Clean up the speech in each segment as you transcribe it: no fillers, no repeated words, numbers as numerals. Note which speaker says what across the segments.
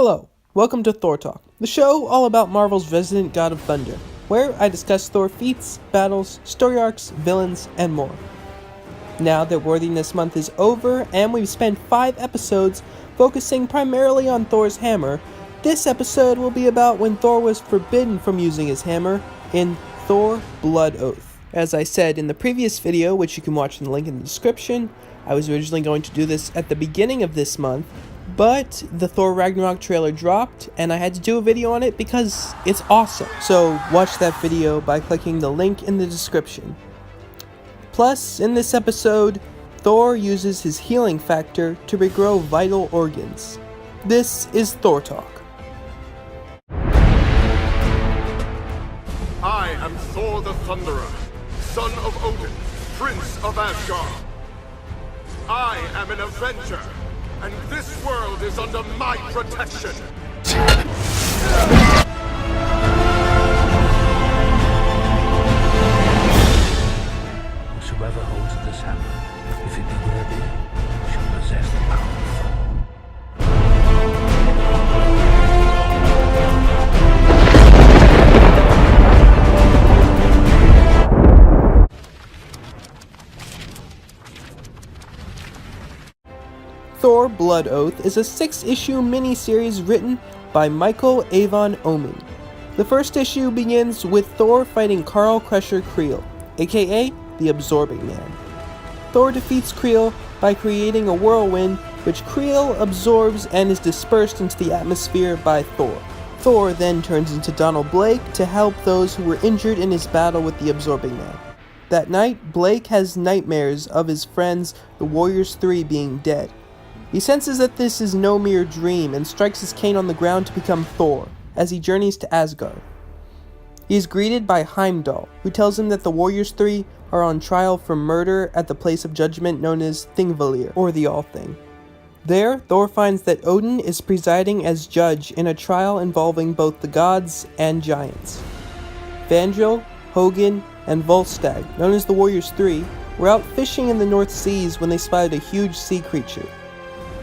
Speaker 1: Hello, welcome to Thor Talk, the show all about Marvel's resident god of thunder, where I discuss Thor feats, battles, story arcs, villains, and more. Now that Worthiness Month is over and we've spent 5 episodes focusing primarily on Thor's hammer, this episode will be about when Thor was forbidden from using his hammer in Thor Blood Oath. As I said in the previous video, which you can watch in the link in the description, I was originally going to do this at the beginning of this month, but the Thor Ragnarok trailer dropped and I had to do a video on it because it's awesome. So watch that video by clicking the link in the description. Plus, in this episode, Thor uses his healing factor to regrow vital organs. This is Thor Talk.
Speaker 2: I am Thor the Thunderer, son of Odin, prince of Asgard. I am an Avenger, and this world is under my protection.
Speaker 3: Whosoever holds this hammer, if it be worthy, shall possess the power of Thor.
Speaker 1: Thor Blood Oath is a 6-issue miniseries written by Michael Avon Oeming. The first issue begins with Thor fighting Karl Crusher Creel, aka the Absorbing Man. Thor defeats Creel by creating a whirlwind which Creel absorbs and is dispersed into the atmosphere by Thor. Thor then turns into Donald Blake to help those who were injured in his battle with the Absorbing Man. That night, Blake has nightmares of his friends, the Warriors 3, being dead. He senses that this is no mere dream and strikes his cane on the ground to become Thor, as he journeys to Asgard. He is greeted by Heimdall, who tells him that the Warriors 3 are on trial for murder at the place of judgment known as Thingvellir, or the All-Thing. There, Thor finds that Odin is presiding as judge in a trial involving both the gods and giants. Vandril, Hogun, and Volstagg, known as the Warriors 3, were out fishing in the North Seas when they spotted a huge sea creature.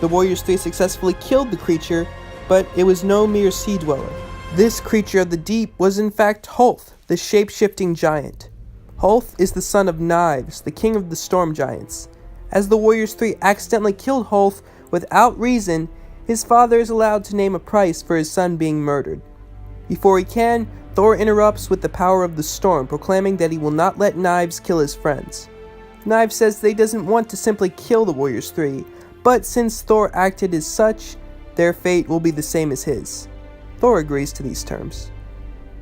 Speaker 1: The Warriors 3 successfully killed the creature, but it was no mere sea dweller. This creature of the deep was in fact Hulth, the shape-shifting giant. Hulth is the son of Knives, the king of the storm giants. As the Warriors 3 accidentally killed Hulth without reason, his father is allowed to name a price for his son being murdered. Before he can, Thor interrupts with the power of the storm, proclaiming that he will not let Knives kill his friends. Knives says that he doesn't want to simply kill the Warriors 3, but since Thor acted as such, their fate will be the same as his. Thor agrees to these terms.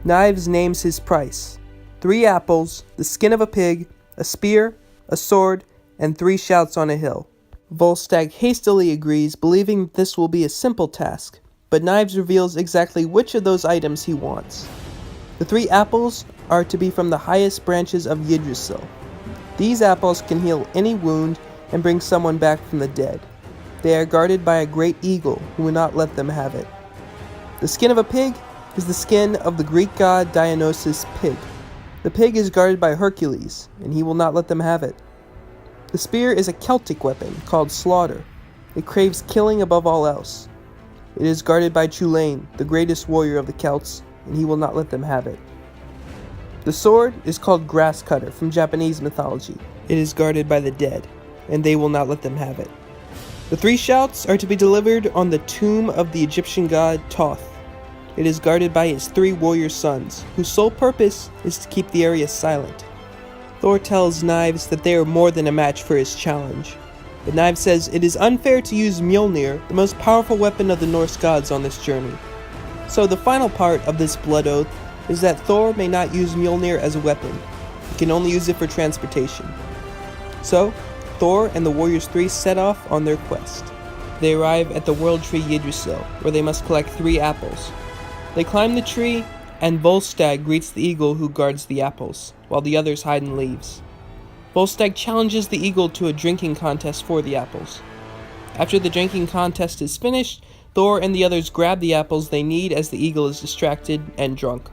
Speaker 1: Knives names his price: 3 apples, the skin of a pig, a spear, a sword, and 3 shouts on a hill. Volstagg hastily agrees, believing that this will be a simple task, but Knives reveals exactly which of those items he wants. The 3 apples are to be from the highest branches of Yggdrasil. These apples can heal any wound and bring someone back from the dead. They are guarded by a great eagle who will not let them have it. The skin of a pig is the skin of the Greek god Dionysus' pig. The pig is guarded by Hercules, and he will not let them have it. The spear is a Celtic weapon called Slaughter. It craves killing above all else. It is guarded by Chulainn, the greatest warrior of the Celts, and he will not let them have it. The sword is called Grasscutter from Japanese mythology. It is guarded by the dead, and they will not let them have it. The 3 shouts are to be delivered on the tomb of the Egyptian god Thoth. It is guarded by his 3 warrior sons, whose sole purpose is to keep the area silent. Thor tells Knives that they are more than a match for his challenge, but Knives says it is unfair to use Mjolnir, the most powerful weapon of the Norse gods, on this journey. So the final part of this blood oath is that Thor may not use Mjolnir as a weapon. He can only use it for transportation. So, Thor and the Warriors 3 set off on their quest. They arrive at the World Tree Yggdrasil, where they must collect 3 apples. They climb the tree, and Volstagg greets the eagle who guards the apples, while the others hide in leaves. Volstagg challenges the eagle to a drinking contest for the apples. After the drinking contest is finished, Thor and the others grab the apples they need as the eagle is distracted and drunk.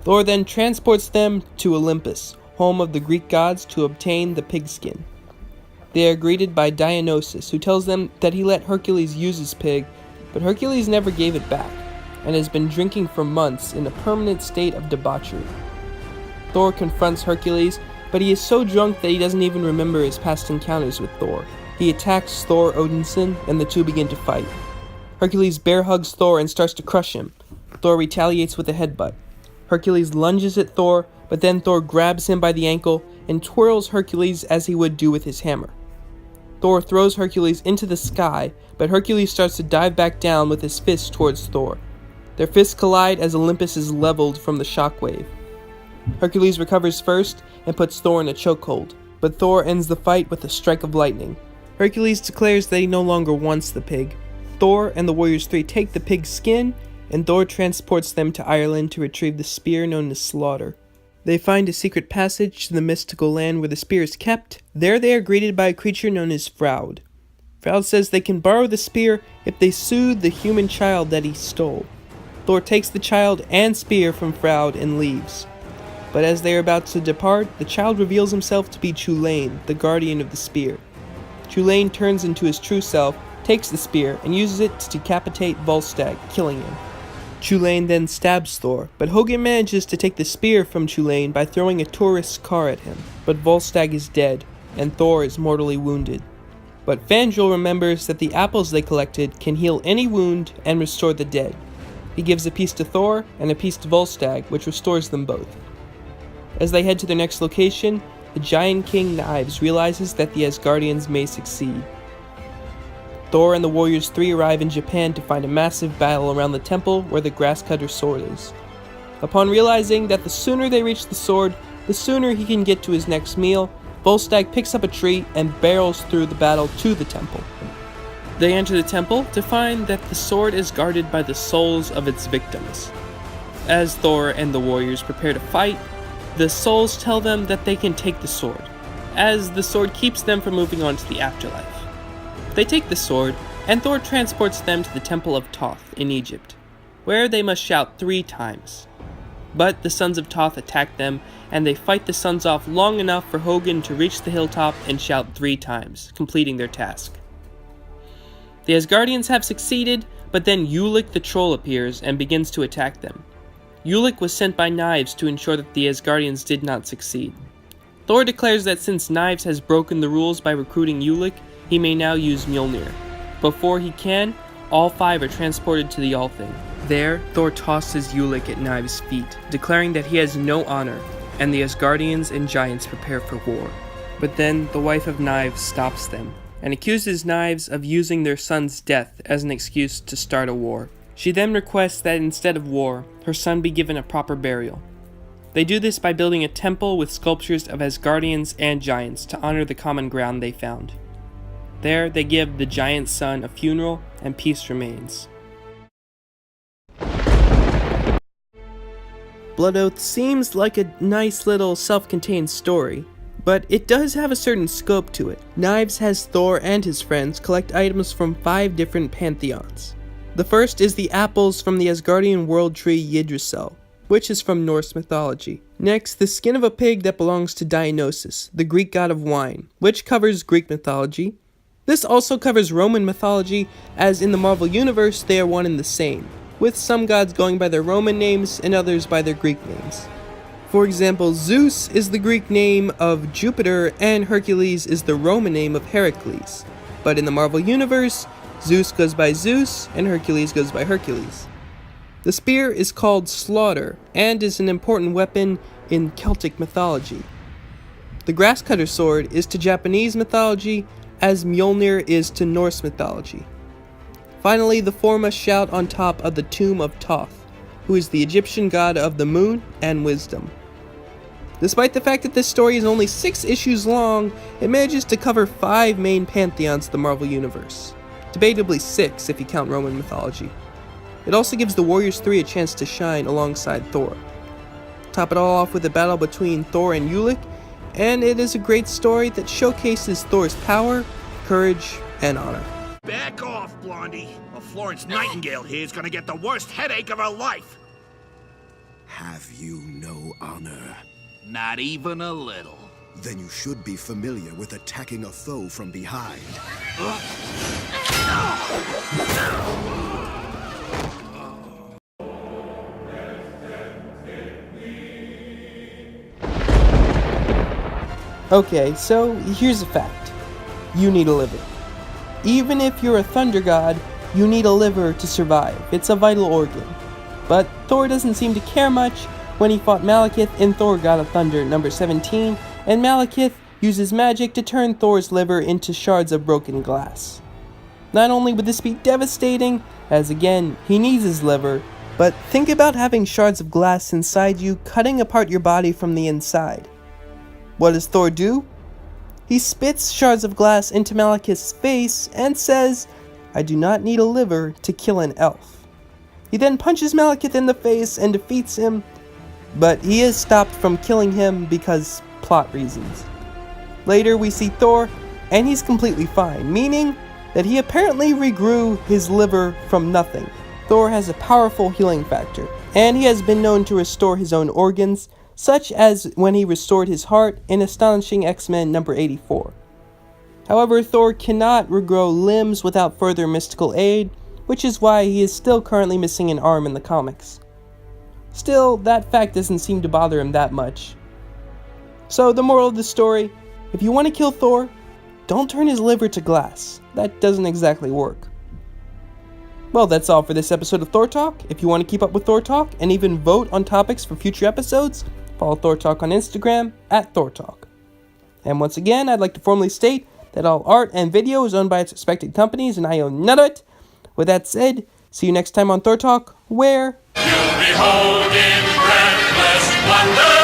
Speaker 1: Thor then transports them to Olympus, home of the Greek gods, to obtain the pigskin. They are greeted by Dionysus, who tells them that he let Hercules use his pig but Hercules never gave it back, and has been drinking for months in a permanent state of debauchery. Thor confronts Hercules, but he is so drunk that he doesn't even remember his past encounters with Thor. He attacks Thor Odinson, and the two begin to fight. Hercules bear hugs Thor and starts to crush him. Thor retaliates with a headbutt. Hercules lunges at Thor, but then Thor grabs him by the ankle and twirls Hercules as he would do with his hammer. Thor throws Hercules into the sky, but Hercules starts to dive back down with his fists towards Thor. Their fists collide as Olympus is leveled from the shockwave. Hercules recovers first and puts Thor in a chokehold, but Thor ends the fight with a strike of lightning. Hercules declares that he no longer wants the pig. Thor and the Warriors 3 take the pig's skin, and Thor transports them to Ireland to retrieve the spear known as Slaughter. They find a secret passage to the mystical land where the spear is kept. There they are greeted by a creature known as Froud. Froud says they can borrow the spear if they soothe the human child that he stole. Thor takes the child and spear from Froud and leaves. But as they are about to depart, the child reveals himself to be Chulain, the guardian of the spear. Chulain turns into his true self, takes the spear, and uses it to decapitate Volstagg, killing him. Chulain then stabs Thor, but Hogun manages to take the spear from Chulain by throwing a tourist's car at him. But Volstagg is dead, and Thor is mortally wounded. But Fandral remembers that the apples they collected can heal any wound and restore the dead. He gives a piece to Thor and a piece to Volstagg, which restores them both. As they head to their next location, the Giant King Knives realizes that the Asgardians may succeed. Thor and the Warriors 3 arrive in Japan to find a massive battle around the temple where the Grasscutter sword is. Upon realizing that the sooner they reach the sword, the sooner he can get to his next meal, Volstagg picks up a tree and barrels through the battle to the temple. They enter the temple to find that the sword is guarded by the souls of its victims. As Thor and the Warriors prepare to fight, the souls tell them that they can take the sword, as the sword keeps them from moving on to the afterlife. They take the sword, and Thor transports them to the Temple of Thoth in Egypt, where they must shout 3 times. But the Sons of Thoth attack them, and they fight the Sons off long enough for Hogun to reach the hilltop and shout 3 times, completing their task. The Asgardians have succeeded, but then Ulik the Troll appears and begins to attack them. Ulik was sent by Knives to ensure that the Asgardians did not succeed. Thor declares that since Knives has broken the rules by recruiting Ulik, he may now use Mjolnir. Before he can, all 5 are transported to the Althing. There, Thor tosses Ulik at Knives' feet, declaring that he has no honor, and the Asgardians and Giants prepare for war. But then, the wife of Knives stops them, and accuses Knives of using their son's death as an excuse to start a war. She then requests that instead of war, her son be given a proper burial. They do this by building a temple with sculptures of Asgardians and Giants to honor the common ground they found. There, they give the giant son a funeral, and peace remains. Blood Oath seems like a nice little self-contained story, but it does have a certain scope to it. Knives has Thor and his friends collect items from 5 different pantheons. The first is the apples from the Asgardian world tree Yggdrasil, which is from Norse mythology. Next, the skin of a pig that belongs to Dionysus, the Greek god of wine, which covers Greek mythology. This also covers Roman mythology, as in the Marvel Universe they are one and the same, with some gods going by their Roman names and others by their Greek names. For example, Zeus is the Greek name of Jupiter and Hercules is the Roman name of Heracles. But in the Marvel Universe, Zeus goes by Zeus and Hercules goes by Hercules. The spear is called Slaughter and is an important weapon in Celtic mythology. The Grasscutter sword is to Japanese mythology as Mjolnir is to Norse mythology. Finally, the 4 must shout on top of the tomb of Thoth, who is the Egyptian god of the moon and wisdom. Despite the fact that this story is only 6 issues long, it manages to cover 5 main pantheons of the Marvel Universe. Debatably 6 if you count Roman mythology. It also gives the Warriors 3 a chance to shine alongside Thor. Top it all off with a battle between Thor and Ulik, and it is a great story that showcases Thor's power, courage, and honor.
Speaker 4: Back off, Blondie. Or Florence Nightingale here is gonna get the worst headache of her life.
Speaker 5: Have you no honor?
Speaker 4: Not even a little.
Speaker 5: Then you should be familiar with attacking a foe from behind.
Speaker 1: Okay, so here's a fact. You need a liver. Even if you're a thunder god, you need a liver to survive. It's a vital organ. But Thor doesn't seem to care much when he fought Malekith in Thor God of Thunder number 17, and Malekith uses magic to turn Thor's liver into shards of broken glass. Not only would this be devastating, as again, he needs his liver, but think about having shards of glass inside you cutting apart your body from the inside. What does Thor do? He spits shards of glass into Malekith's face and says, "I do not need a liver to kill an elf." He then punches Malekith in the face and defeats him, but he is stopped from killing him because plot reasons. Later we see Thor, and he's completely fine, meaning that he apparently regrew his liver from nothing. Thor has a powerful healing factor, and he has been known to restore his own organs, such as when he restored his heart in Astonishing X-Men number 84. However, Thor cannot regrow limbs without further mystical aid, which is why he is still currently missing an arm in the comics. Still, that fact doesn't seem to bother him that much. So the moral of the story, if you want to kill Thor, don't turn his liver to glass. That doesn't exactly work. Well, that's all for this episode of Thor Talk. If you want to keep up with Thor Talk and even vote on topics for future episodes, follow Thor Talk on Instagram @Thor Talk. And once again, I'd like to formally state that all art and video is owned by its respective companies and I own none of it. With that said, see you next time on Thor Talk, where
Speaker 6: You'll behold in breathless wonder